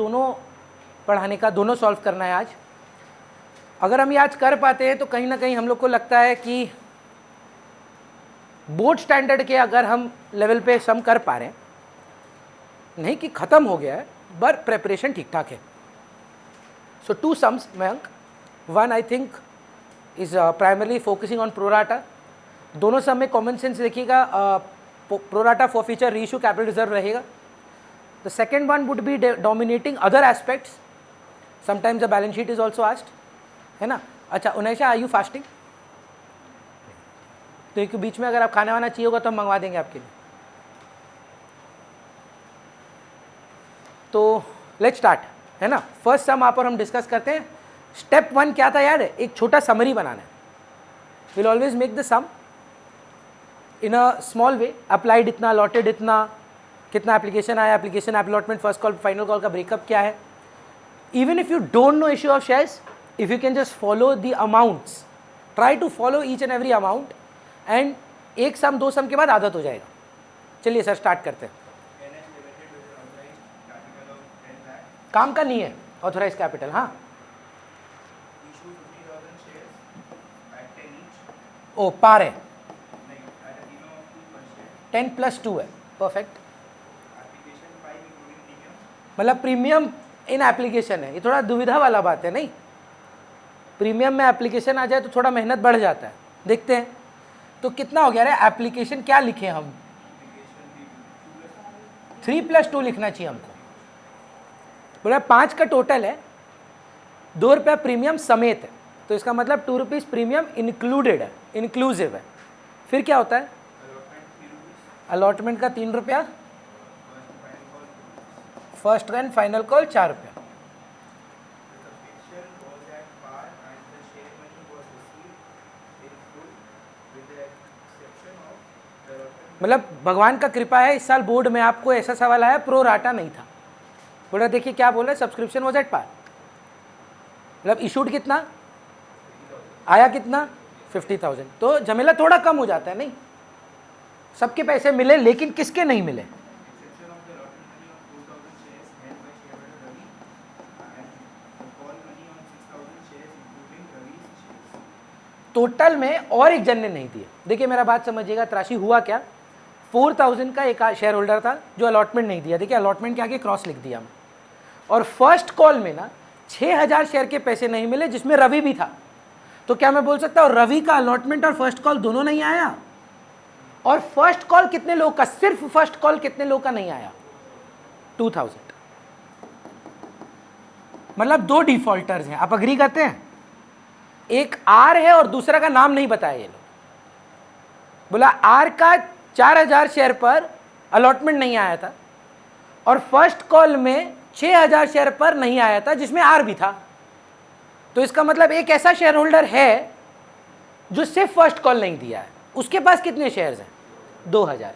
दोनों पढ़ाने का, दोनों सॉल्व करना है आज। अगर हम ये आज कर पाते हैं तो कहीं ना कहीं हम लोग को लगता है कि बोर्ड स्टैंडर्ड के अगर हम लेवल पे सम कर पा रहे हैं, नहीं कि ख़त्म हो गया है, बट प्रेपरेशन ठीक ठाक है। So 2 sums Mayank, one I think is primarily focusing on pro rata. दोनों सम में कॉमन सेंस देखिएगा, pro rata for future reissue capital reserve रहेगा। The second one would be dominating other aspects, sometimes the balance sheet is also asked, है ना। अच्छा उनैशा, are you fasting? तो एक बीच में अगर आप खाना वाना चाहिए होगा तो हम मंगवा देंगे आपके लिए। तो लेट्स स्टार्ट, है ना। फर्स्ट सम आप और हम डिस्कस करते हैं। स्टेप 1 क्या था यार? एक छोटा समरी बनाना है। Will always make the sum in a small way, applied इतना, अलॉटेड इतना, कितना एप्लीकेशन आया, application allotment, first call, final call का ब्रेकअप क्या है। Even if you don't know issue of shares, if you can just follow the amounts, try to follow each and every amount, and एक सम दो सम के बाद आदत हो जाएगा। चलिए सर स्टार्ट करते हैं। काम का नहीं है ऑथोराइज कैपिटल, हाँ। ओ पार है, 10+2 है, परफेक्ट। मतलब प्रीमियम इन एप्लीकेशन है, ये थोड़ा दुविधा वाला बात है नहीं। प्रीमियम में एप्लीकेशन आ जाए तो थोड़ा मेहनत बढ़ जाता है। देखते हैं तो कितना हो गया रे एप्लीकेशन, क्या लिखे हम? 3+2 लिखना चाहिए हमको। बोला 5 का टोटल है, 2 रुपया प्रीमियम समेत है, तो इसका मतलब 2 रुपीज़ प्रीमियम इंक्लूडेड है, इंक्लूसिव है। फिर क्या होता है? अलॉटमेंट का 3 रुपया, फर्स्ट एंड फाइनल कॉल 4 रुपया। मतलब भगवान का कृपा है, इस साल बोर्ड में आपको ऐसा सवाल आया, प्रो राटा नहीं था। बोला देखिए क्या बोला, सब्सक्रिप्शन वॉज एट पार, मतलब इशूड कितना आया, कितना 50,000। तो झमेला थोड़ा कम हो जाता है नहीं। सबके पैसे मिले लेकिन किसके नहीं मिले? टोटल में और एक जन ने नहीं दिए। देखिए मेरा बात समझिएगा, त्राशी हुआ क्या, 4,000 का एक शेयर होल्डर था जो अलॉटमेंट नहीं दिया। देखिए अलॉटमेंट के आगे क्रॉस लिख दिया, और फर्स्ट कॉल में ना 6,000 शेयर के पैसे नहीं मिले, जिसमें रवि भी था। तो क्या मैं बोल सकता हूँ रवि का अलॉटमेंट और फर्स्ट कॉल दोनों नहीं आया? और फर्स्ट कॉल कितने लोग का, सिर्फ फर्स्ट कॉल कितने लोग का नहीं आया? 2,000। मतलब 2 डिफॉल्टर्स हैं, आप अग्री करते हैं? एक आर है और दूसरा का नाम नहीं बताया ये लोग। बोला आर का 4,000 शेयर पर अलॉटमेंट नहीं आया था, और फर्स्ट कॉल में 6,000 शेयर पर नहीं आया था, जिसमें आर भी था। तो इसका मतलब एक ऐसा शेयर होल्डर है जो सिर्फ फर्स्ट कॉल नहीं दिया है, उसके पास कितने शेयर्स हैं? 2,000।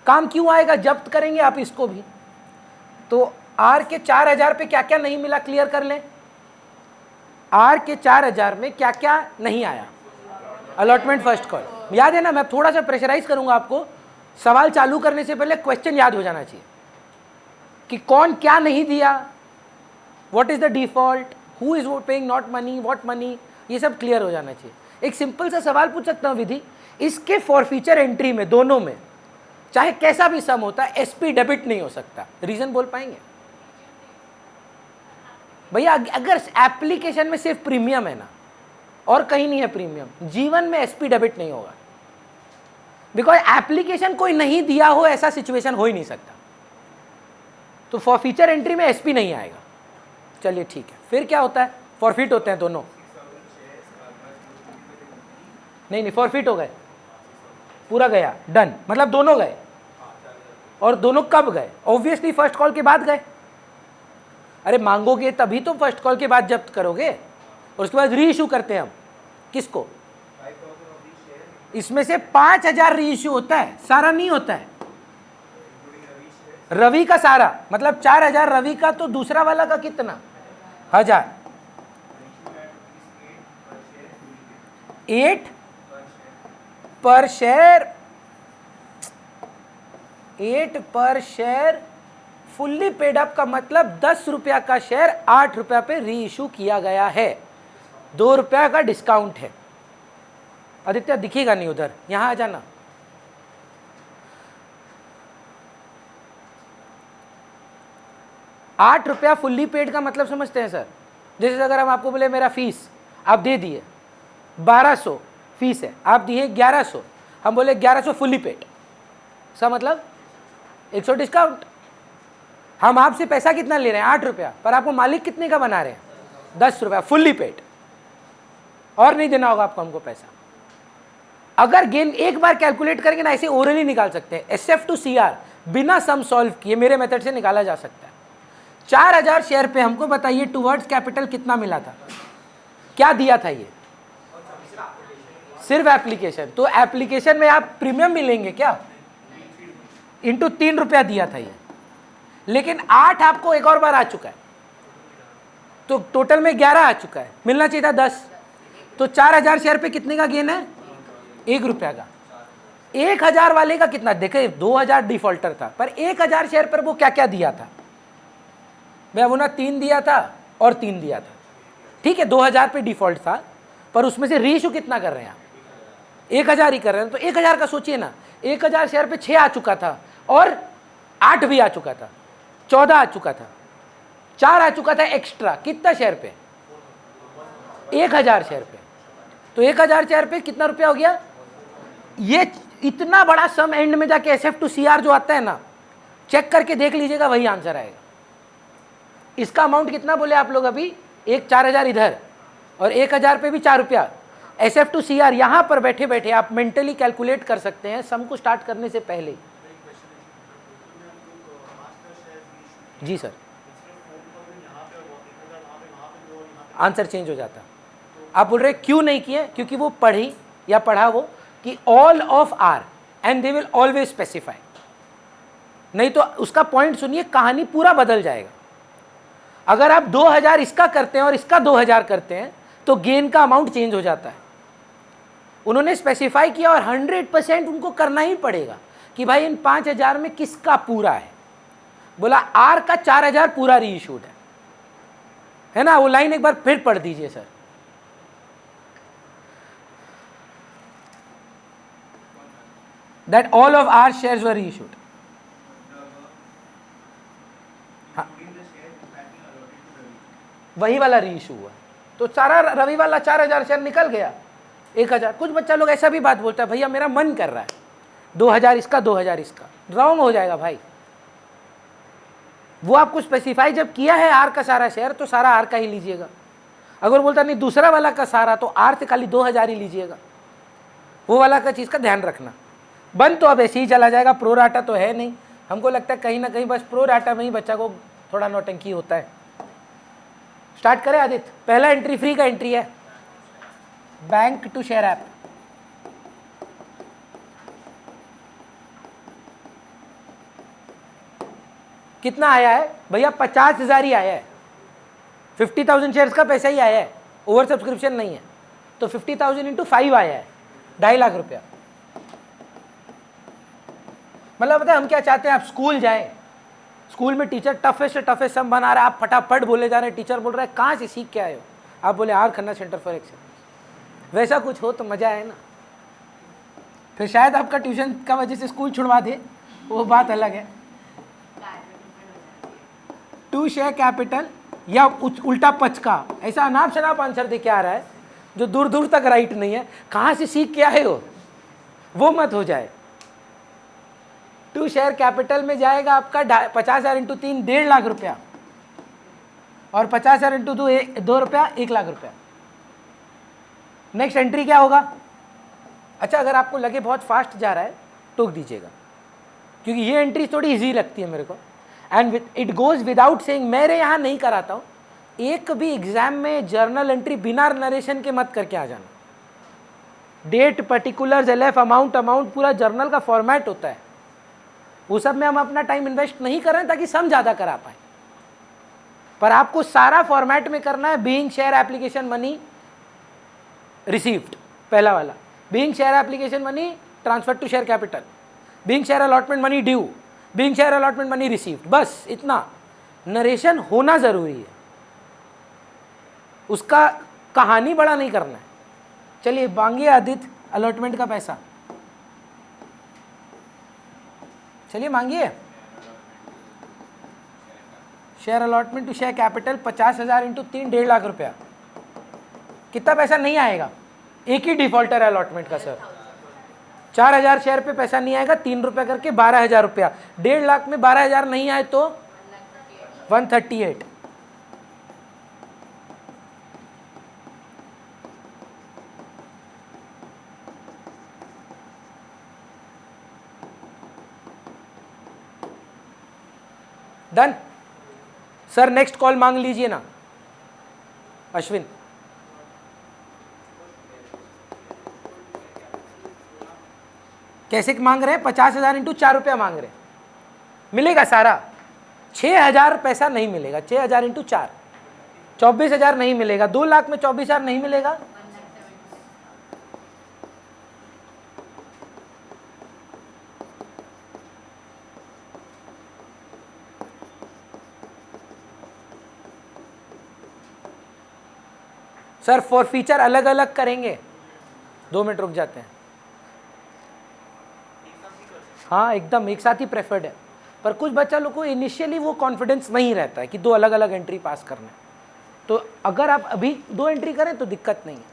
काम क्यों आएगा, जब्त करेंगे आप इसको भी। तो आर के 4,000 पे क्या क्या नहीं मिला, क्लियर कर लें। आर के 4,000 में क्या क्या नहीं आया? अलॉटमेंट, फर्स्ट कॉल, याद है ना। मैं थोड़ा सा प्रेशराइज करूंगा आपको, सवाल चालू करने से पहले क्वेश्चन याद हो जाना चाहिए कि कौन क्या नहीं दिया, what is the default, who is paying not money, what money, ये सब क्लियर हो जाना चाहिए। एक सिंपल सा सवाल पूछ सकता हूं विधि, इसके फॉरफीचर एंट्री में दोनों में चाहे कैसा भी सम होता है, एसपी डेबिट नहीं हो सकता। रीजन बोल पाएंगे भैया? अगर एप्लीकेशन में सिर्फ प्रीमियम है ना और कहीं नहीं है प्रीमियम, जीवन में एसपी डेबिट नहीं होगा, बिकॉज एप्लीकेशन कोई नहीं दिया हो ऐसा सिचुएशन हो ही नहीं सकता। तो फॉरफीचर एंट्री में एसपी नहीं आएगा। चलिए ठीक है, फिर क्या होता है? फॉरफिट होते हैं दोनों। नहीं फॉरफिट हो गए, पूरा गया, डन, मतलब दोनों गए। और दोनों कब गए? ऑब्वियसली फर्स्ट कॉल के बाद गए। अरे मांगोगे तभी तो फर्स्ट कॉल के बाद जब्त करोगे, और उसके बाद री इशू करते हैं हम। किसको? इसमें से 5,000 री इशू होता है, सारा नहीं होता है। रवि का सारा, मतलब 4,000 रवि का, तो दूसरा वाला का कितना? 1,000। 8 पर शेयर, 8 पर शेयर फुल्ली पेड अप का मतलब 10 रुपया का शेयर 8 रुपया पे री इशू किया गया है, 2 रुपया का डिस्काउंट है। आदित्य दिखेगा नहीं उधर, यहां आ जाना। ₹8 फुल्ली पेड का मतलब समझते हैं सर? जैसे अगर हम आपको बोले मेरा फीस आप दे दिए 1200 फीस है, आप दिए 1100, हम बोले 1100 फुल्ली पेड, इसका मतलब 100 डिस्काउंट। हम आपसे पैसा कितना ले रहे हैं? ₹8, पर आपको मालिक कितने का बना रहे हैं? ₹10 फुल्ली पेड, और नहीं देना होगा आपको हमको पैसा। अगर गेन एक बार कैलकुलेट करके ना ऐसे ओरली निकाल सकते हैं, SF to CR बिना सम सॉल्व किए मेरे मेथड से निकाला जा सकता है। 4000 शेयर पे हमको बताइए टुवर्ड्स कैपिटल कितना मिला था, क्या दिया था? ये सिर्फ एप्लीकेशन। तो एप्लीकेशन में आप प्रीमियम मिलेंगे क्या? इंटू ₹3 दिया था ये, लेकिन 8 आपको एक और बार आ चुका है, तो टोटल में 11 आ चुका है, मिलना चाहिए था 10। तो 4000 शेयर पे कितने का गेन है? ₹1 का। 1000 वाले का कितना? देखे 2000 डिफॉल्टर था, पर 1000 शेयर पर वो क्या क्या दिया था? मैं वो ना 3 दिया था और 3 दिया था, ठीक है 2000 पे डिफॉल्ट था, पर उसमें से रीइशू कितना कर रहे हैं आप? 1000 ही कर रहे हैं। तो 1000 का सोचिए ना, 1000 शेयर पे 6 आ चुका था और 8 भी आ चुका था, 14 आ चुका था, 4 आ चुका था एक्स्ट्रा। कितना शेयर पे? 1000 शेयर पे। तो 1000 शेयर पे कितना रुपया हो गया? ये इतना बड़ा सम एंड में जाके SF to CR जो आता है ना, चेक करके देख लीजिएगा, वही आंसर आएगा। इसका अमाउंट कितना बोले आप लोग अभी? 4000 इधर और 1000 पे भी ₹4। SF to CR यहां पर बैठे बैठे आप मेंटली कैलकुलेट कर सकते हैं सम को स्टार्ट करने से पहले। जी सर, आंसर चेंज हो जाता। आप बोल रहे क्यों नहीं किए? क्योंकि वो पढ़ी या पढ़ा वो कि all of R and they will always specify, नहीं तो उसका पॉइंट सुनिए, कहानी पूरा बदल जाएगा। अगर आप 2000 इसका करते हैं और इसका 2000 करते हैं तो गेन का अमाउंट चेंज हो जाता है। उन्होंने स्पेसिफाई किया और 100% उनको करना ही पड़ेगा कि भाई इन 5000 में किसका पूरा है। बोला आर का 4000 पूरा रीइशूड है ना? वो लाइन एक बार फिर पढ़ दीजिए sir. That all of our shares were reissued. वही वाला रीइशू हुआ, तो सारा रवि वाला 4000 शेयर निकल गया, 1000। कुछ बच्चा लोग ऐसा भी बात बोलता है, भैया मेरा मन कर रहा है 2000 इसका 2000 इसका, रॉन्ग हो जाएगा भाई। वो आपको स्पेसिफाई जब किया है आर का सारा शेयर, तो सारा आर का ही लीजिएगा। अगर बोलता नहीं दूसरा वाला का सारा, तो आर से खाली 2000 ही लीजिएगा। वो वाला का चीज़ का ध्यान रखना। बन तो अब ऐसे ही चला जाएगा, प्रो राटा तो है नहीं। हमको लगता है कहीं ना कहीं बस प्रो राटा में ही बच्चा को थोड़ा नौटंकी होता है। स्टार्ट करें आदित्य? पहला एंट्री फ्री का एंट्री है, बैंक टू शेयर ऐप। कितना आया है भैया? 50,000 ही आया है। 50,000 शेयर्स का पैसा ही आया है, ओवर सब्सक्रिप्शन नहीं है। तो 50,000 इंटू 5 आया है, 2.5 लाख रुपया। मतलब पता है हम क्या चाहते हैं? आप स्कूल जाए, स्कूल में टीचर टफेस्ट सम बना रहा है, आप फटाफट बोले जा रहे हैं, टीचर बोल रहा है कहाँ से सीख के आए हो? आप बोले R Khanna centre for excellence. वैसा कुछ हो तो मजा आए ना। फिर शायद आपका ट्यूशन का वजह से स्कूल छुड़वा दे, वो बात अलग है। टू शेयर कैपिटल या उल्टा पचका, ऐसा अनाप शनाप आंसर दे के आ रहा है जो दूर दूर तक राइट नहीं है। कहाँ से सीख के आए हो वो मत हो जाए। टू शेयर कैपिटल में जाएगा आपका 50,000 इंटू 3 1.5 लाख रुपया, और 50,000 इंटू 2 रुपया 1 लाख रुपया। नेक्स्ट एंट्री क्या होगा? अच्छा अगर आपको लगे बहुत फास्ट जा रहा है टोक दीजिएगा, क्योंकि ये एंट्री थोड़ी इजी लगती है मेरे को। And it goes without saying, मेरे यहाँ नहीं कराता हूँ। एक भी एग्जाम में जर्नल एंट्री बिना नरेशन के मत करके आ जाना। डेट, पर्टिकुलर्स, LF, अमाउंट पूरा जर्नल का फॉर्मेट होता है। वो सब में हम अपना टाइम इन्वेस्ट नहीं कर रहे हैं ताकि सम ज़्यादा करा पाए, पर आपको सारा फॉर्मेट में करना है। Being share application money received, पहला वाला। Being share application money transfer to share capital. Being share allotment money due. Being share allotment money received, बस इतना नरेशन होना जरूरी है, उसका कहानी बड़ा नहीं करना है। चलिए मांगिए आदित्य अलॉटमेंट का पैसा, चलिए मांगिए। Share allotment to share capital 50,000 into 3, 1.5 lakh रुपया। कितना पैसा नहीं आएगा? एक ही डिफॉल्टर है अलॉटमेंट का सर, 4,000 शेयर पे पैसा नहीं आएगा, 3 रुपया करके 12,000 रुपया। 1.5 लाख में 12,000 नहीं आए तो 138। डन सर, नेक्स्ट कॉल मांग लीजिए ना अश्विन। कैसे मांग रहे हैं? 50,000 इंटू 4 रुपया मांग रहे हैं, मिलेगा सारा? 6,000 पैसा नहीं मिलेगा, 6,000 इंटू 4 24,000 नहीं मिलेगा, 2 लाख में 24,000 नहीं मिलेगा। सर फॉर फीचर अलग अलग करेंगे, 2 मिनट रुक जाते हैं। हाँ एकदम एक साथ ही प्रेफर्ड है, पर कुछ बच्चा लोग को इनिशियली वो कॉन्फिडेंस नहीं रहता है कि 2 अलग अलग एंट्री पास करना है, तो अगर आप अभी 2 एंट्री करें तो दिक्कत नहीं है।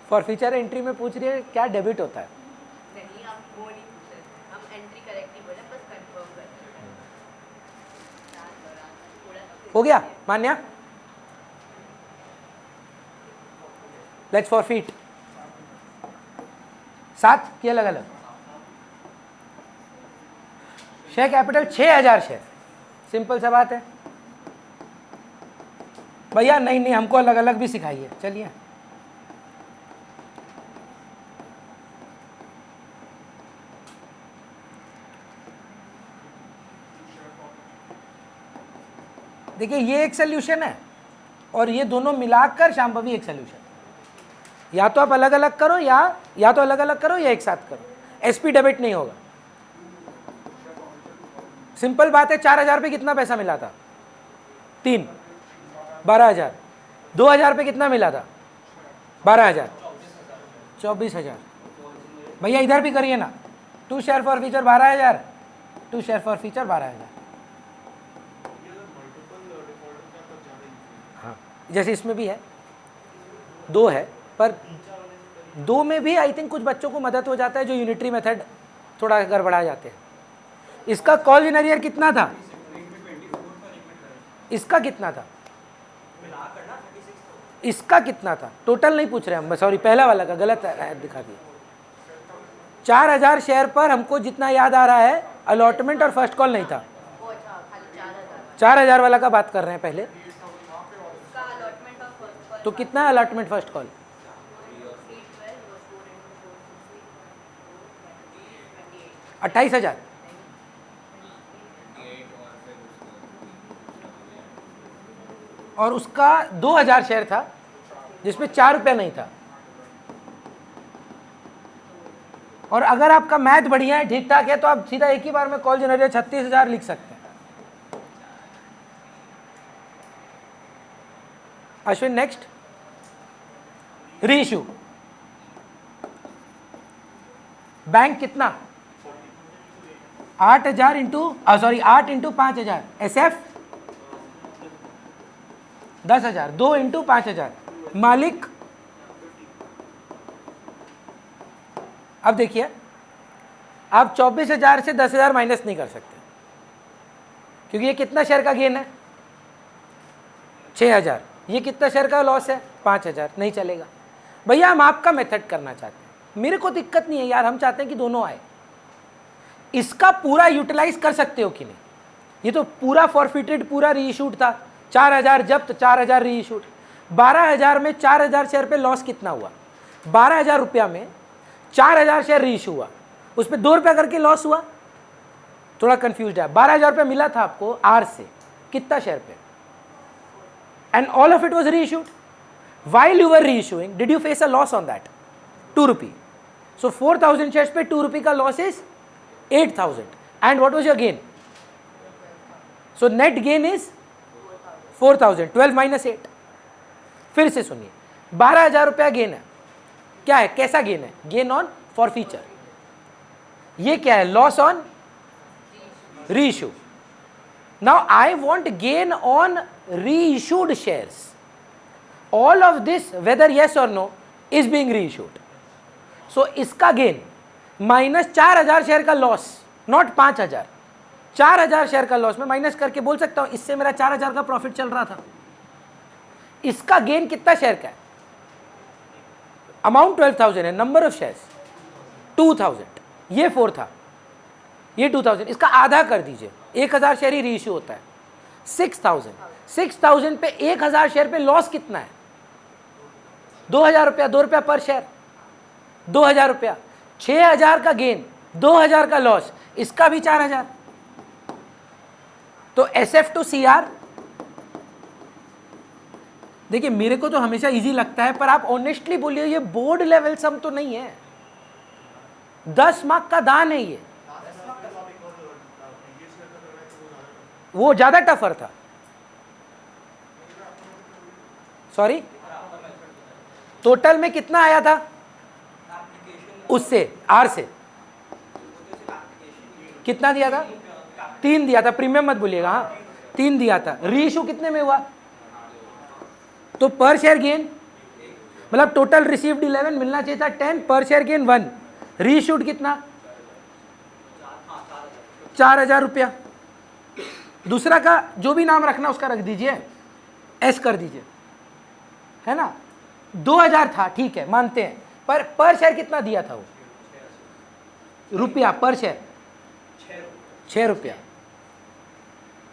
फॉर फीचर एंट्री में पूछ रही है क्या डेबिट होता है? नहीं, आप वो नहीं पूछ रहे, हम एंट्री करेक्टली बोले, बस कंफर्म कर रहे हैं। हो गया मान्या? लेट्स फॉरफीट 7 की अलग अलग। शेयर कैपिटल 6,000 शेयर, सिंपल सा बात है भैया। नहीं नहीं हमको अलग अलग भी सिखाइए, चलिए। देखिए ये एक सोल्यूशन है और ये दोनों मिलाकर शांभवी एक सोल्यूशन। या तो आप अलग अलग करो या तो अलग अलग करो या एक साथ करो, एसपी डेबिट नहीं होगा। सिंपल बात है। 4,000 पे कितना पैसा मिला था? 3, 12,000। 2,000 पे कितना मिला था? 12,000, 24,000। भैया इधर भी करिए ना, 2 share for feature 12,000, 2 share for feature 12,000। हाँ जैसे इसमें भी है, 2 है, पर 2 में भी आई थिंक कुछ बच्चों को मदद हो जाता है जो यूनिटरी मेथड थोड़ा गड़बड़ा जाते हैं। इसका कॉल इन एरियर कितना था? इसका कितना था? इसका कितना था? टोटल नहीं पूछ रहे हम, सॉरी पहला वाला का गलत दिखा दिया। 4,000 शेयर पर हमको जितना याद आ रहा है अलॉटमेंट और फर्स्ट कॉल नहीं था। 4,000 वाला का बात कर रहे हैं पहले। तो कितना अलॉटमेंट फर्स्ट कॉल? 28,000। और उसका 2,000 शेयर था जिसमें 4 रुपया नहीं था। और अगर आपका मैथ बढ़िया है, ठीक ठाक है, तो आप सीधा एक ही बार में कॉल जनरेटर 36,000 लिख सकते हैं। Ashwin next reissue. बैंक कितना? 8,000 इंटू 8 इंटू 5,000। एसएफ 10,000। 2 इंटू 5,000। मालिक, अब देखिए आप 24,000 से 10,000 माइनस नहीं कर सकते क्योंकि ये कितना शेयर का गेन है? 6,000। ये कितना शेयर का लॉस है? 5,000। नहीं चलेगा भैया, हम आपका मेथड करना चाहते हैं। मेरे को दिक्कत नहीं है यार, हम चाहते हैं कि दोनों आए। इसका पूरा यूटिलाइज कर सकते हो कि नहीं? ये तो पूरा फॉरफिटेड, पूरा रीइशूड था। 4,000 जब्त, 4,000 रीइशूड। 12,000 में 4,000 शेयर पे लॉस कितना हुआ? 12,000 रुपया में 4,000 शेयर रीइशू हुआ, उस पर 2 रुपया करके लॉस हुआ। थोड़ा कंफ्यूज है। 12,000 रुपया मिला था आपको आर से, कितना शेयर पे? And all of it was reissued. While you were reissuing did you face a loss on that? 2 rupee. So 4,000 shares पे 2 रुपी का loss is 8,000। And what was your gain? So net gain is 4,000। 12 minus 8। फिर से सुनिए, 12,000 रुपया gain है। क्या है? कैसा गेन है? Gain on forfeiture. ये क्या है? Loss on reissue. Now I want gain on reissued shares. All of this whether yes और no is being reissued. So इसका गेन माइनस 4,000 शेयर का लॉस, नॉट 5,000, 4,000 शेयर का लॉस मैं minus करके बोल सकता हूं इससे मेरा 4,000 का प्रॉफिट चल रहा था। इसका गेन कितना शेयर का है? अमाउंट 12,000 है, नंबर ऑफ शेयर्स 2,000, ये 4 था, ये 2,000, इसका आधा कर दीजिए, 1,000 शेयर ही रीइश्यू होता है, 6,000। 6,000 पे 1,000 शेयर पे लॉस कितना है? 2,000 रुपया, 2 रुपया पर शेयर, 2,000 रुपया। 6,000 का गेन, 2,000 का लॉस, इसका भी 4,000। तो SF टू CR, देखिए मेरे को तो हमेशा इजी लगता है, पर आप ऑनेस्टली बोलिए ये बोर्ड लेवल सम तो नहीं है, 10 मार्क का दान है ये। वो ज्यादा टफर था। सॉरी, टोटल में कितना आया था? उससे आर से कितना दिया था? 3 दिया था। प्रीमियम मत बोलिएगा, हाँ 3 दिया था। रीइश्यू कितने में हुआ? तो पर शेयर गेन, मतलब टोटल रिसीव्ड 11, मिलना चाहिए था 10, पर शेयर गेन 1। रीइश्यूड कितना? 4,000 रुपया। दूसरा का जो भी नाम रखना उसका रख दीजिए, एस कर दीजिए, है ना। 2,000 था, ठीक है मानते हैं, पर शेयर कितना दिया था वो? रुपया पर शेयर 6 रुपया,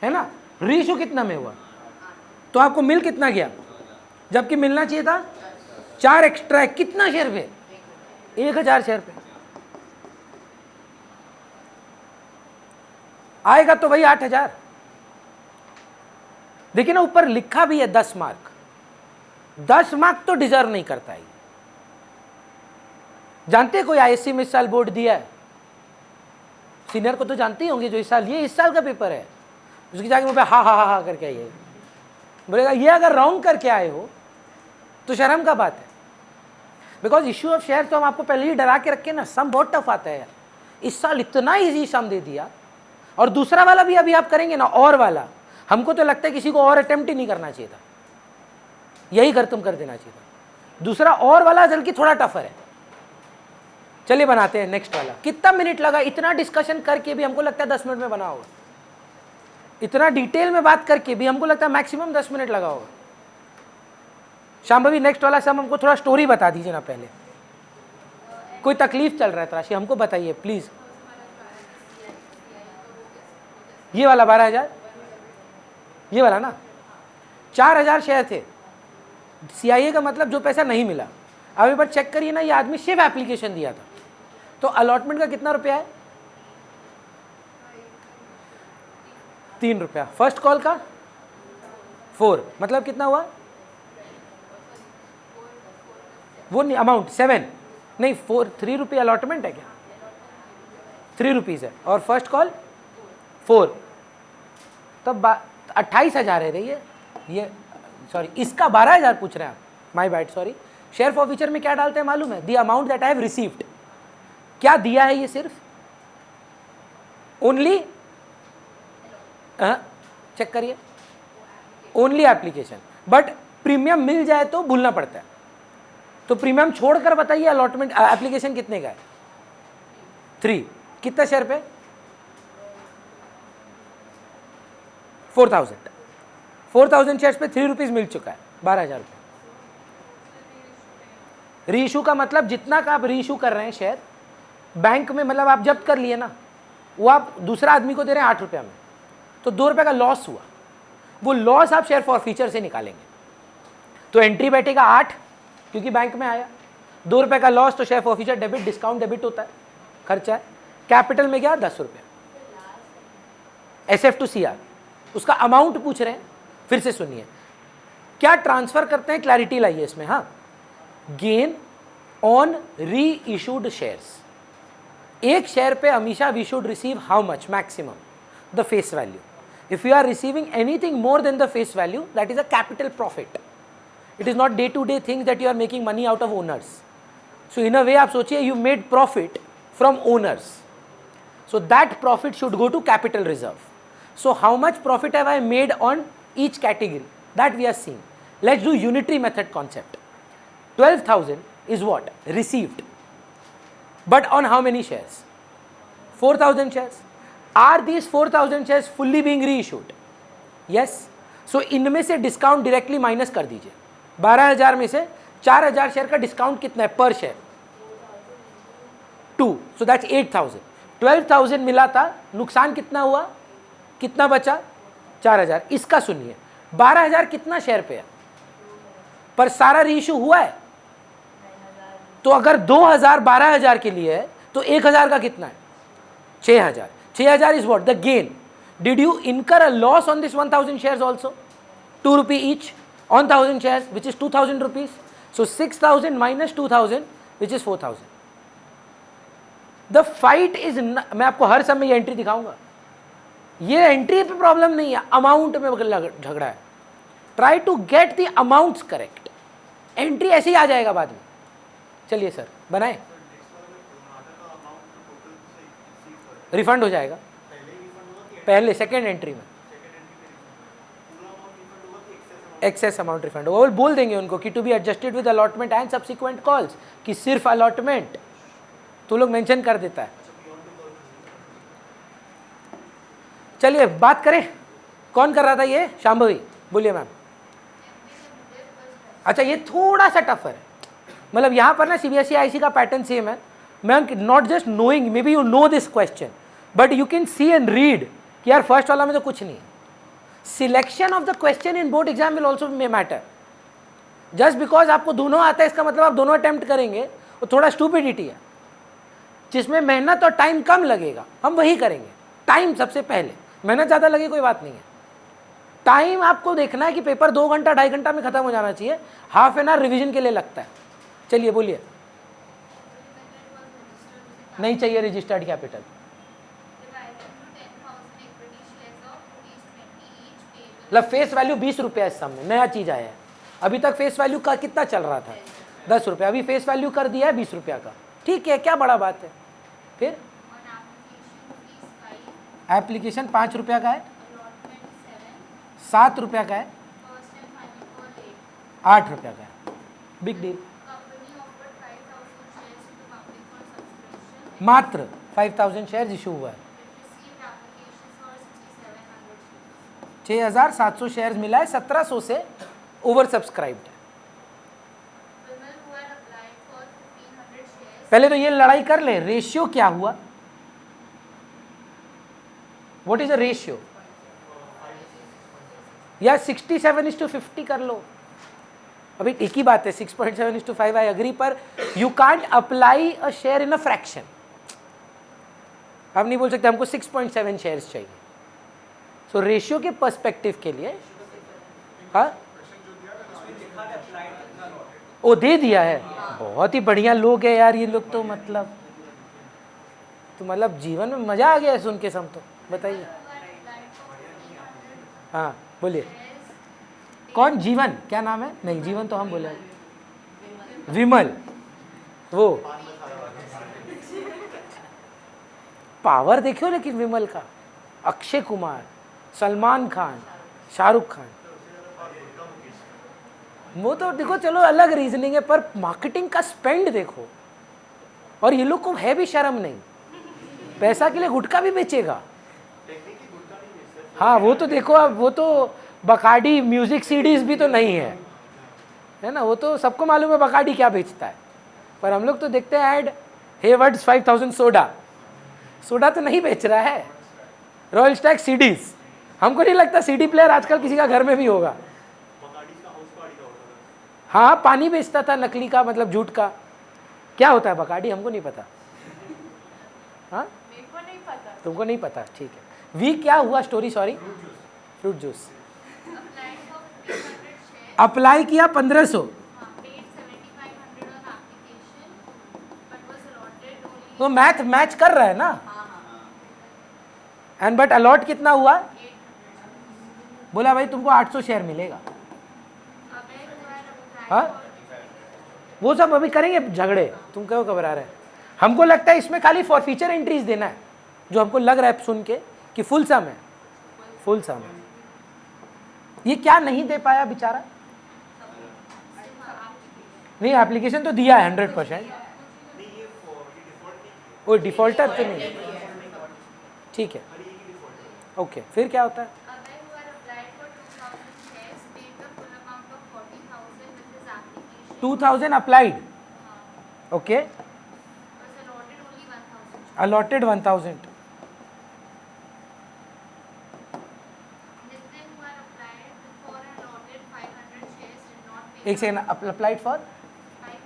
है ना। रीइश्यू कितना में हुआ? तो आपको मिल कितना गया? जबकि मिलना चाहिए था 4 एक्स्ट्रा है। कितना शेयर पे? 1,000 शेयर पे। आएगा तो वही 8,000। देखिए ना, ऊपर लिखा भी है 10 मार्क। 10 मार्क तो डिजर्व नहीं करता है। जानते हैं कोई ISC में इस साल बोर्ड दिया है? सीनियर को तो जानते ही होंगे जो इस साल, ये इस साल का पेपर है, उसकी जाके मुझे हा हा हा हा करके आइए, बोलेगा ये अगर रॉन्ग करके आए हो तो शर्म का बात है। बिकॉज इश्यू ऑफ शेयर तो हम आपको पहले ही डरा के रखे ना, सम बहुत टफ आता है यार। इस साल इतना इजी सम दे दिया, और दूसरा वाला भी अभी आप करेंगे ना, और वाला हमको तो लगता है किसी को और अटेम्प्ट ही नहीं करना चाहिए था, यही खत्म कर देना चाहिए था। दूसरा और वाला बल्कि थोड़ा टफर है। चलिए बनाते हैं नेक्स्ट वाला। कितना मिनट लगा? इतना डिस्कशन करके भी हमको लगता है 10 मिनट में बना होगा। इतना डिटेल में बात करके भी हमको लगता है मैक्सिमम 10 मिनट लगा होगा। शाम भाभी नेक्स्ट वाला सब हमको थोड़ा स्टोरी बता दीजिए ना पहले। कोई तकलीफ चल रहा है तराशी, हमको बताइए प्लीज। ये वाला 12,000, ये वाला ना 4,000 शेयर थे। CIA का मतलब जो पैसा नहीं मिला। अब एक बार चेक करिए ना, ये आदमी सिर्फ एप्लीकेशन दिया था, तो अलॉटमेंट का कितना रुपया है? 3 रुपया। फर्स्ट कॉल का 4, मतलब कितना हुआ? वो नहीं, अमाउंट 7 नहीं 4, 3 रुपये अलॉटमेंट है क्या? 3 रुपीज़ है, और फर्स्ट कॉल 4, तब 28,000 है। ये सॉरी, इसका 12,000 पूछ रहे हैं आप। My bad, sorry. Share forfeiture में क्या डालते हैं मालूम है? The amount that I have received. क्या दिया है ये? सिर्फ ओनली, चेक करिए, ओनली एप्लीकेशन। बट प्रीमियम मिल जाए तो भूलना पड़ता है, तो प्रीमियम छोड़कर बताइए अलॉटमेंट एप्लीकेशन कितने का है? 3। कितना शेयर पे? 4,000। 4,000 शेयर्स पे 3 रुपीज़ मिल चुका है, 12,000 रुपये। रीइशू का मतलब जितना का आप रीइशू कर रहे हैं शेयर बैंक में, मतलब आप जब्त कर लिए ना, वो आप दूसरा आदमी को दे रहे हैं 8 रुपया में, तो 2 रुपये का लॉस हुआ। वो लॉस आप शेयर फॉरफीचर से निकालेंगे। तो एंट्री बैठेगा 8 क्योंकि बैंक में आया। 2 रुपए का लॉस तो chef officer debit, discount debit होता है, खर्चा है। कैपिटल में क्या 10 रुपये। SF टू CR, उसका अमाउंट पूछ रहे हैं, फिर से सुनिए क्या ट्रांसफर करते हैं, क्लैरिटी लाइए इसमें। हाँ, gain on reissued shares, एक शेयर पे हमेशा we should receive how much, maximum the face value. If you are receiving anything more than the face value, that is a capital profit. It is not day to day things that you are making money out of owners. So in a way आप सोचिए you made profit from owners, so that profit should go to capital reserve. So how much profit have I made on each category, that we are seeing. Let's do unitary method concept. 12,000 is what received, but on how many shares? 4,000 shares. Are these 4,000 shares fully being reissued? Yes. So इनमें से discount directly minus कर दीजिए। 12,000 में से 4,000 share का discount कितना है पर शेयर? 2, so that's 8,000. 12,000 मिला था, नुकसान कितना हुआ, कितना बचा? 4,000। इसका सुनिए, 12,000 कितना शेयर पे है, पर सारा रीइश्यू हुआ है। तो अगर 2,000 12,000 के लिए है तो 1,000 का कितना है? 6,000। 6,000 is what the gain. Did you incur a loss on this 1,000 shares also? 2 rupee each on 1,000 shares which is 2,000 rupees. So 6,000 minus 2,000 which is 4,000। The fight is, मैं आपको हर समय ये एंट्री दिखाऊंगा, ये एंट्री पे प्रॉब्लम नहीं है, अमाउंट में झगड़ा है। Try to get the amounts correct, entry ऐसे ही आ जाएगा बाद में। चलिए सर बनाए, रिफंड हो जाएगा पहले सेकेंड एंट्री में, एक्सेस अमाउंट रिफंड होगा। वो बोल देंगे उनको कि to be adjusted with allotment and subsequent calls, कि सिर्फ अलॉटमेंट तो लोग मेंशन कर देता है। चलिए बात करें, कौन कर रहा था ये? शांभवी, बोलिए मैम। अच्छा ये थोड़ा सा टफर है, मतलब यहाँ पर ना CBSE IC का पैटर्न सेम है। Ma'am not just knowing, may be you know this question but you can see and read कि यार फर्स्ट वाला में तो कुछ नहीं है। Selection of the question in board exam will also may matter. Just because आपको दोनों आता है इसका मतलब आप दोनों अटेम्प्ट करेंगे, वो थोड़ा स्टूपिडिटी है। जिसमें मेहनत और टाइम कम लगेगा हम वही करेंगे। टाइम सबसे पहले, मेहनत ज़्यादा लगे कोई बात नहीं है। टाइम आपको देखना है कि पेपर 2 घंटा 2.5 घंटा में ख़त्म हो जाना चाहिए, हाफ एन आवर रिविजन के लिए लगता है। चलिए बोलिए। नहीं चाहिए रजिस्टर्ड कैपिटल। मतलब फेस वैल्यू 20 रुपया इस समय नया चीज़ आया है। अभी तक फेस वैल्यू का कितना चल रहा था? 10 रुपया। अभी फेस वैल्यू कर दिया है 20 रुपया का, ठीक है, क्या बड़ा बात है। फिर एप्लीकेशन 5 रुपया का है, 7 रुपया का है, 8 रुपया का है, बिग डील। मात्र 5,000 शेयर इशू हुआ है, 6,700 शेयर मिला है, 1,700 से ओवर सब्सक्राइब्ड है। पहले तो ये लड़ाई कर ले, रेशियो क्या हुआ, व्हाट इज अ रेशियो, या 67:50 कर लो। अभी एक ही बात है, 6.7:5 आई अग्री, पर you can't apply a share in a fraction. आप नहीं बोल सकते हमको 6.7 शेयर्स चाहिए। सो रेशियो के पर्सपेक्टिव के लिए, हाँ वो दे दिया है, बहुत ही बढ़िया लोग है यार ये लोग तो, मतलब जीवन में मजा आ गया है सुन के। सब तो बताइए, हाँ बोलिए। कौन? जीवन, क्या नाम है? नहीं जीवन तो हम बोले, विमल। वो पावर देखो लेकिन विमल का, अक्षय कुमार, सलमान खान, शाहरुख खान, वो तो देखो चलो अलग रीजनिंग है, पर मार्केटिंग का स्पेंड देखो। और ये लोग को है भी शर्म नहीं, पैसा के लिए गुटखा भी बेचेगा। हाँ वो तो देखो, अब वो तो बकाडी म्यूजिक सीडीज भी तो नहीं है ना, वो तो सबको मालूम है बकाडी क्या बेचता है। पर हम लोग तो देखते हैं ऐड, हेवर्ड्स 5000 सोडा, सोडा तो नहीं बेच रहा है। रॉयल स्टैग सीडीज, हमको नहीं लगता सीडी प्लेयर आजकल किसी का घर में भी होगा। हाँ, पानी बेचता था नकली का, मतलब झूठ का। क्या होता है बकाडी, हमको नहीं पता। हाँ, मेरे को नहीं पता। तुमको नहीं पता, ठीक है। वी क्या हुआ story, sorry, fruit juice. Applied for 1500 shares. Apply किया 1500, Paid 7500 on application, but was allotted only. तो मैथ मैच कर रहा है ना। एंड बट अलॉट कितना हुआ? 800. बोला भाई तुमको 800 शेयर मिलेगा। Aware who had applied हाँ, for वो सब अभी करेंगे झगड़े, तुम क्यों घबरा रहे हैं? हमको लगता है इसमें खाली फॉर फीचर एंट्रीज देना है, जो हमको लग रहा है सुन के कि फुल सम है, फुल सम है। ये क्या नहीं दे पाया बेचारा? नहीं, एप्लीकेशन तो दिया है 100%। वो डिफॉल्टर तो नहीं, ठीक है, ओके। फिर क्या होता है? Aware who had applied for 2000 shares paid the full amount of 40,000 with his application. 2000 applied, okay, Was allotted only 1,000. Allotted 1000। Nitin who had applied for and allotted 500 shares did not pay. एक second, applied for 5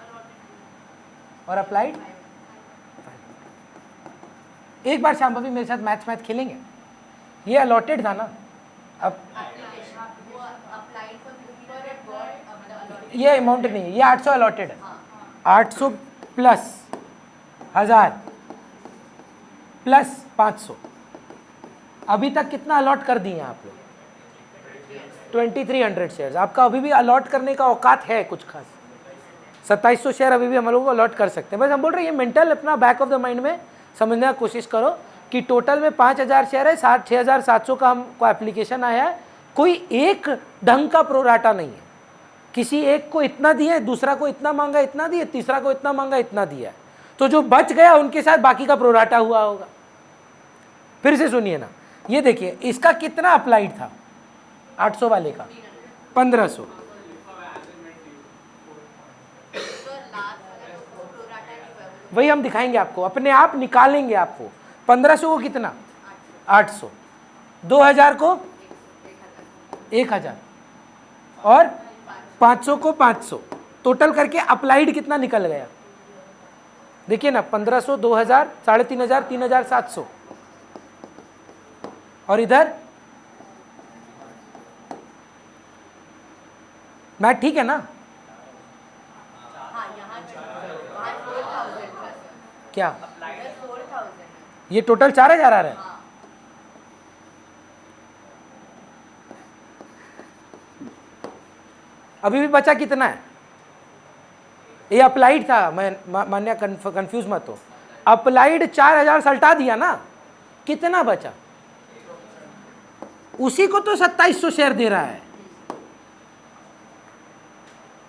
allotted. और applied. एक बार शाम भाभी मेरे साथ math खेलेंगे। ये allotted था ना, अब ये अमाउंट नहीं है, ये 800 अलॉटेड है। 800 प्लस 1000 प्लस 500, अभी तक कितना अलॉट कर दिए आप लोग? 2300 शेयर्स। आपका अभी भी अलॉट करने का औकात है कुछ खास। 2700 शेयर अभी भी हम लोगों को अलॉट कर सकते हैं। बस हम बोल रहे हैं ये मेंटल अपना बैक ऑफ द माइंड में समझने की कोशिश करो कि टोटल में 5000 शेयर है, 6700 का हमको एप्लीकेशन आया है। कोई एक ढंग का प्रोराटा नहीं है, किसी एक को इतना दिया, दूसरा को इतना मांगा इतना दिया, तीसरा को इतना मांगा इतना दिया, तो जो बच गया उनके साथ बाकी का प्रोराटा हुआ होगा। फिर से सुनिए ना, ये देखिए इसका कितना अप्लाइड था, 800 वाले का 1500, वही हम दिखाएंगे आपको, अपने आप निकालेंगे आपको। 1500 को कितना? 800, 2000 को 1000 और 500 को 500, टोटल करके अप्लाइड कितना निकल गया? देखिए ना, 1500, 2000, 3500, 3700 और इधर मैथ ठीक है ना? क्या ये टोटल 4000 आ रहा है? अभी भी बचा कितना है? ये अप्लाइड था, मैं मान्य कंफ्यूज मत हो। अप्लाइड 4000 सल्टा दिया ना, कितना बचा? उसी को तो 2700 शेयर दे रहा है,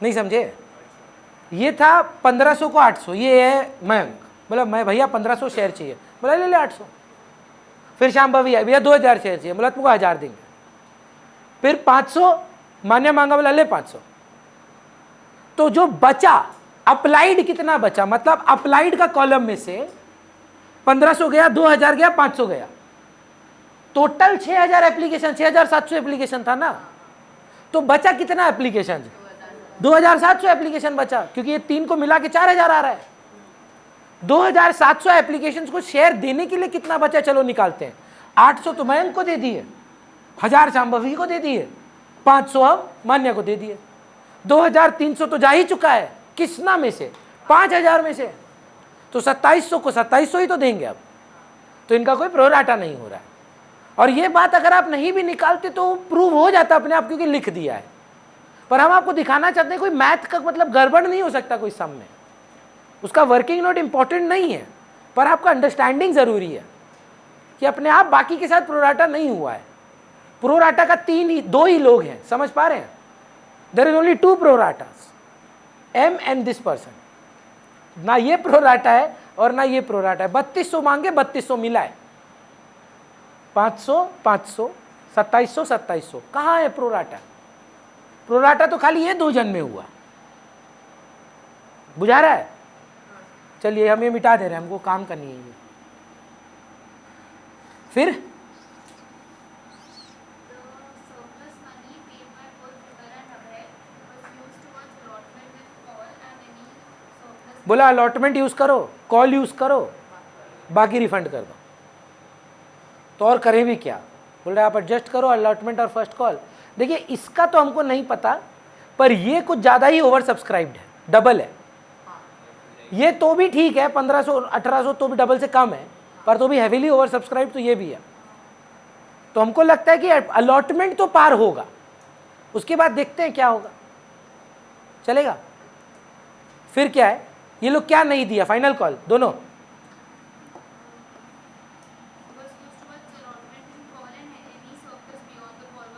नहीं समझे? ये था 1500 को 800, ये है मयंक, बोला मैं भैया 1500 शेयर चाहिए, बोला ले ले 800। फिर शाम भैया 2000 शेयर चाहिए, बोला तुमको 1000 देंगे। फिर 500 मान्य मांगा, बोला ले 500। तो जो बचा अप्लाइड कितना बचा, मतलब अप्लाइड का कॉलम में से 1500 गया, 2000 गया, 500 गया, टोटल 6000 एप्लीकेशन, 6700 एप्लीकेशन था ना, तो बचा कितना एप्लीकेशन? 2700 एप्लीकेशन बचा, क्योंकि ये 3 को मिला के 4000 आ रहा है। 2700 एप्लीकेशन को शेयर देने के लिए कितना बचा, चलो निकालते हैं। 800 तो मयंक को दे दिए, 1000 शांभवी को दे दिए, 500 अब मान्य को दे दिए, 2300 तो जा ही चुका है, किसना में से? 5000 में से। तो 2700 को 2700 ही तो देंगे अब, तो इनका कोई प्रोराटा नहीं हो रहा है। और ये बात अगर आप नहीं भी निकालते तो प्रूव हो जाता अपने आप, क्योंकि लिख दिया है। पर हम आपको दिखाना चाहते हैं कोई मैथ का मतलब गड़बड़ नहीं हो सकता कोई सम में, उसका वर्किंग नोट इंपॉर्टेंट नहीं है, पर आपका अंडरस्टैंडिंग जरूरी है कि अपने आप बाकी के साथ प्रोराटा नहीं हुआ है। प्रोराटा का 2 ही लोग हैं, समझ पा रहे हैं? There is only 2 pro ratas, M and this person. ना ये प्रोराटा है और ना ये प्रोराटा है। 3200 मांगे, 3200 मिला है, 500 500, 2700 2700, कहाँ है प्रोराटा? प्रोराटा तो खाली ये 2 जन में हुआ, बुझा रहा है? चलिए हम ये मिटा दे रहे हैं, हमको काम करनी है ये। फिर The surplus money paid by both Vimal and Abhay was बोला अलॉटमेंट यूज़ करो, कॉल यूज़ करो, बाकी रिफंड कर दो। तो और करें भी क्या? बोल रहे आप एडजस्ट करो अलॉटमेंट और फर्स्ट कॉल। देखिए इसका तो हमको नहीं पता, पर ये कुछ ज़्यादा ही ओवर सब्सक्राइब्ड है, डबल है। ये तो भी ठीक है, 1500 1800 तो भी डबल से कम है, पर तो भी हैवीली ओवर सब्सक्राइब तो ये भी है। तो हमको लगता है कि अलॉटमेंट तो पार होगा, उसके बाद देखते हैं क्या होगा, चलेगा। फिर क्या है, ये लोग क्या नहीं दिया, फाइनल कॉल दोनों Was used towards allotment in call and any surplus beyond the call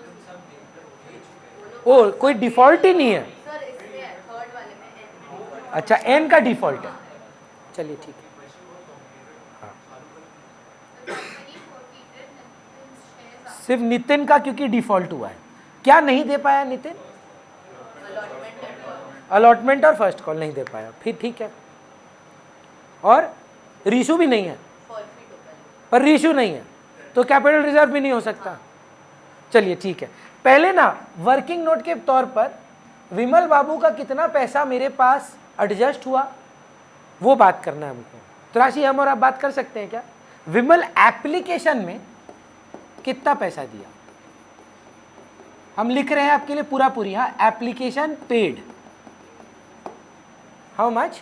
was ओ कोई डिफॉल्ट ही नहीं है। सर इसमें थर्ड वाले में एन में अच्छा एन का डिफॉल्ट है, चलिए ठीक है। the company forfeited Nitin's shares after सिर्फ नितिन का क्योंकि डिफॉल्ट हुआ है। क्या नहीं दे पाया नितिन? अलॉटमेंट और फर्स्ट कॉल नहीं दे पाया, फिर ठीक है। और रीशू भी नहीं है, फॉरफिट होता है। पर रीशू नहीं है तो कैपिटल रिजर्व भी नहीं हो सकता। चलिए ठीक है, पहले ना वर्किंग नोट के तौर पर विमल बाबू का कितना पैसा मेरे पास एडजस्ट हुआ वो बात करना है हमको। तराशी हम और आप बात कर सकते हैं क्या? विमल एप्लीकेशन में कितना पैसा दिया, हम लिख रहे हैं आपके लिए पूरा पूरी। हाँ, एप्लीकेशन पेड हाउ मच,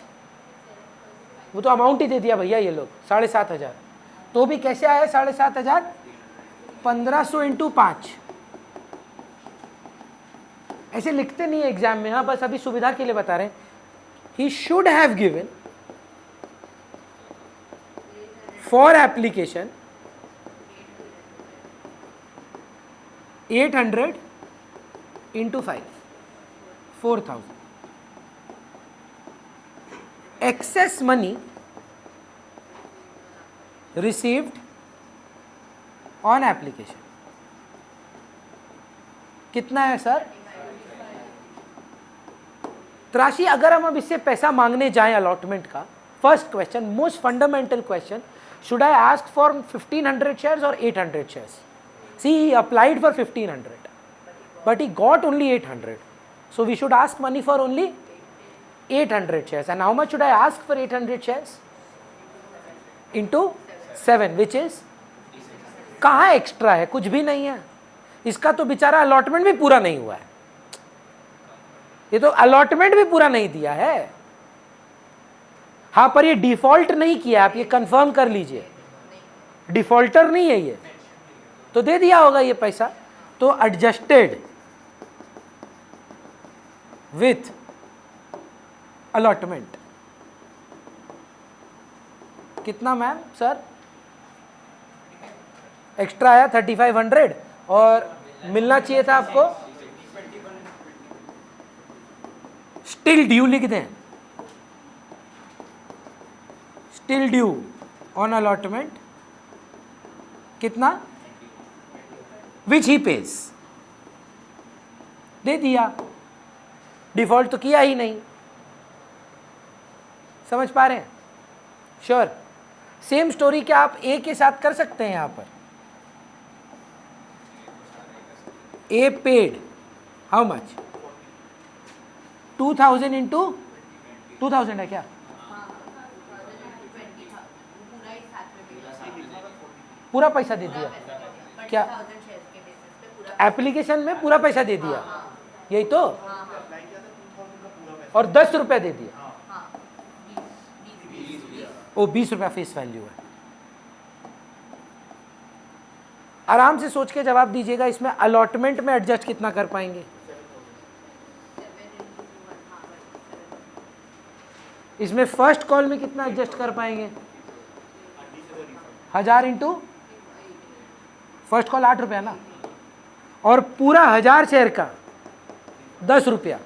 वो तो अमाउंट ही दे दिया भैया ये लोग 7,500। तो भी कैसे आया 7,500? 1500 इंटू 5 ऐसे लिखते नहीं है एग्जाम में। हाँ, बस अभी सुविधा के लिए बता रहे हैं। He should have given for application 800 into 5 4000 excess money received on application कितना है सर? त्राशी अगर हम अब इससे पैसा मांगने जाएं अलॉटमेंट का, first question, most fundamental question, should I ask for 1500 shares और 800 shares? See he applied for 1500 but he got only 800, so we should ask money for only 800 shares. And how much should I ask for 800 shares? Into 7, which is कहाँ extra है? कुछ भी नहीं है। इसका तो बेचारा अलॉटमेंट भी पूरा नहीं हुआ है, ये तो अलॉटमेंट भी पूरा नहीं दिया है। हाँ, पर ये डिफॉल्ट नहीं किया, आप ये कंफर्म कर लीजिए, डिफॉल्टर नहीं है ये, तो दे दिया होगा ये पैसा। तो एडजस्टेड विथ अलॉटमेंट कितना मैम सर? एक्स्ट्रा आया 3500 और मिलना चाहिए था आपको, स्टिल ड्यू लिख दें, स्टिल ड्यू ऑन अलॉटमेंट कितना, विच ही पेज, दे दिया। डिफॉल्ट तो किया ही नहीं, समझ पा रहे हैं? श्योर। सेम स्टोरी क्या आप ए के साथ कर सकते हैं? यहां पर ए पेड हाउ मच, 2000 इंटू 2000 है क्या? पूरा ही साथ में पूरा पैसा दे दिया क्या? 1000 शेयर्स के बेसिस पे पूरा एप्लीकेशन में पूरा पैसा दे दिया, यही तो। और 10 रुपया दे दिया, वो 20 रुपया फेस वैल्यू है। आराम से सोच के जवाब दीजिएगा, इसमें अलॉटमेंट में एडजस्ट कितना कर पाएंगे? इसमें फर्स्ट कॉल में कितना एडजस्ट कर पाएंगे? 1000 इंटू फर्स्ट कॉल 8 रुपया ना, और पूरा 1000 शेयर का 10 रुपया,